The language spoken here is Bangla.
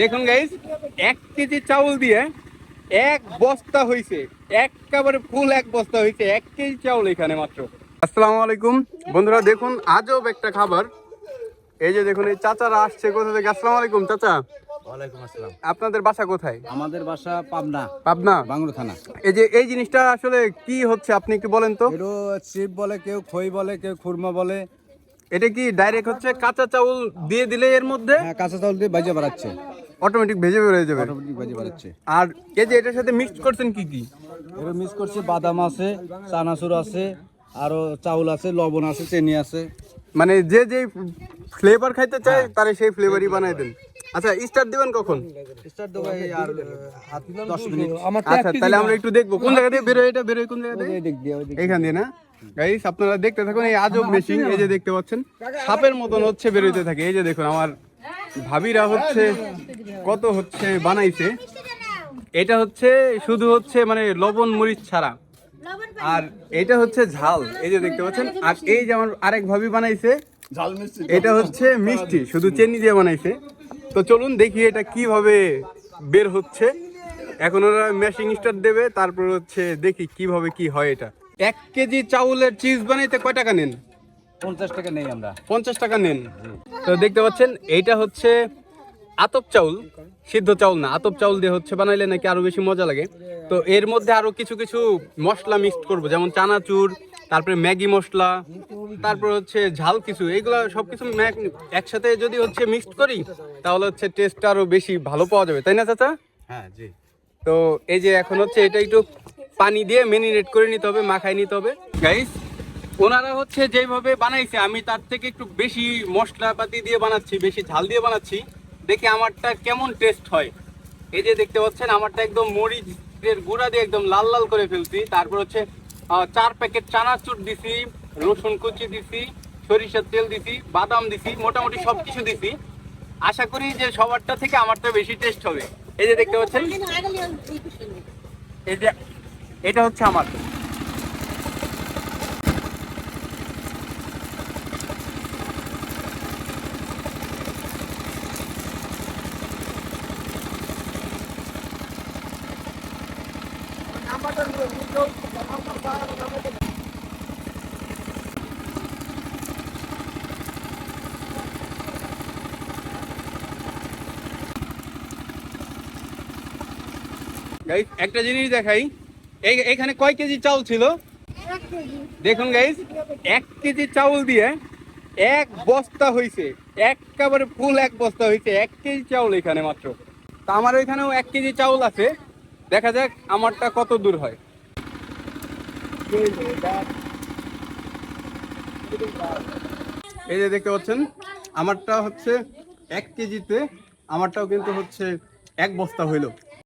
দেখুন গাইস, 1 কেজি চাউল দিয়ে এক বস্তা হয়েছে, একেবারে ফুল এক বস্তা হয়েছে 1 কেজি চাউল এখানে মাত্র। আসসালামু আলাইকুম বন্ধুরা, দেখুন আজব একটা খাবার। এই যে দেখুন, এই চাচারা আসছে কোথা থেকে। আসসালামু আলাইকুম চাচা। ওয়ালাইকুম আসসালাম। আপনাদের বাসা কোথায়? আমাদের বাসা পাবনা, পাবনা। বাংলো থানা। এই যে এই জিনিসটা আসলে কি হচ্ছে আপনি একটু বলেন তো। এটা চিপ বলে, কেউ খই বলে, কেউ খুরমা বলে। এটা কি ডাইরেক্ট হচ্ছে কাঁচা চাউল দিয়ে দিলে এর মধ্যে হ্যাঁ, কাঁচা চাউল দিয়ে ভেজে বাড়াচ্ছে, অটোমেটিক ভেজে বের হয়ে যাবে? অটোমেটিক ভেজে বাড়াচ্ছে। আর এই যে এটার সাথে মিক্স করছেন কি কি? এটা মিক্স করছে, বাদাম আছে, চানাচুর আছে, আরো চাউল আছে, লবণ আছে, চিনি আছে। মানে যে যে ফ্লেভার খাইতে চায় তারে সেই ফ্লেভারই বানাই দেন। আচ্ছা, স্টার্ট দিবেন কখন? স্টার্ট দেবো এই আর 10 মিনিট। আচ্ছা, তাহলে আমরা একটু দেখবো কোন জায়গা দিয়ে বেরোয়। এটা বেরোয় কোন জায়গা দিয়ে? ওই দিক দিয়ে, ওই দিক দিয়ে। এখান দিয়ে না গাইস? আপনারা দেখতে থাকুন এই আজব মেশিন। এই যে দেখতে পাচ্ছেন সাপের মতন হচ্ছে বেরোতে থাকে। এই যে দেখুন আমার ভাবিরা হচ্ছে কত হচ্ছে বানাইছে। এটা হচ্ছে শুধু হচ্ছে মানে লবণ মরিচ ছাড়া, আর এটা হচ্ছে ঝাল। এই যে দেখতে পাচ্ছেন। আর এই যে আমার আরেক ভাবি বানাইছে, এটা হচ্ছে মিষ্টি, শুধু চিনি দিয়ে বানাইছে। তো চলুন দেখি এটা কিভাবে বের হচ্ছে। এখন ওরা মেশিং স্টার্ট দেবে, তারপর হচ্ছে দেখি কিভাবে কি হয় এটা। 1 কেজি চাউলের চিজ বানাইতে কয় টাকা নেন? 50 টাকা নেই আমরা। 50 টাকা নেন। তো দেখতে পাচ্ছেন এইটা হচ্ছে আতপ চাউল, সিদ্ধ চাউল না, আতপ চাউল দিয়ে হচ্ছে বানাইলে নাকি আরো বেশি মজা লাগে। তো এর মধ্যে আরো কিছু কিছু মশলা মিক্সড করবো, যেমন চানাচুর, তারপরে ম্যাগি মশলা, তারপর হচ্ছে ঝাল কিছু। এইগুলো সবকিছু একসাথে যদি হচ্ছে মিক্সড করি তাহলে হচ্ছে টেস্টটা আরো বেশি ভালো পাওয়া যাবে, তাই না চাচা? হ্যাঁ জি। তো এই যে এখন হচ্ছে এটা একটু পানি দিয়ে মেরিনেট করে নিতে হবে, মাখাই নিতে হবে। গাইস, ওনারা হচ্ছে যেভাবে বানাইছে আমি তার থেকে একটু বেশি মশলাপাতি দিয়ে বানাচ্ছি, বেশি ঝাল দিয়ে বানাচ্ছি। দেখি আমারটা কেমন টেস্ট হয়। এই যে দেখতে পাচ্ছেন আমারটা একদম মরিচের গুঁড়া দিয়ে একদম লাল লাল করে ফেলছি। তারপর হচ্ছে 4 প্যাকেট চানাচুর দিছি, রসুন কুচি দিছি, সরিষার তেল দিছি, বাদাম দিছি, মোটামুটি সবকিছু দিছি। আশা করি যে সবারটা থেকে আমারটা বেশি টেস্ট হবে। এই যে দেখতে পাচ্ছেন, এই যে এটা হচ্ছে আমার। গাইস, একটা জিনিস দেখাই। এখানে কয় কেজি চাউল ছিল? দেখুন গাইস, 1 কেজি চাউল দিয়ে এক বস্তা হয়েছে, একেবারে ফুল এক বস্তা হয়েছে 1 কেজি চাউল এখানে মাত্র। তা আমার ওইখানেও 1 কেজি চাউল আছে, দেখা যাক আমারটা কত দূর হয়। এই যে দেখতে পাচ্ছেন আমারটা হচ্ছে 1 কেজিতে, আমারটাও কিন্তু হচ্ছে এক বস্তা হইলো।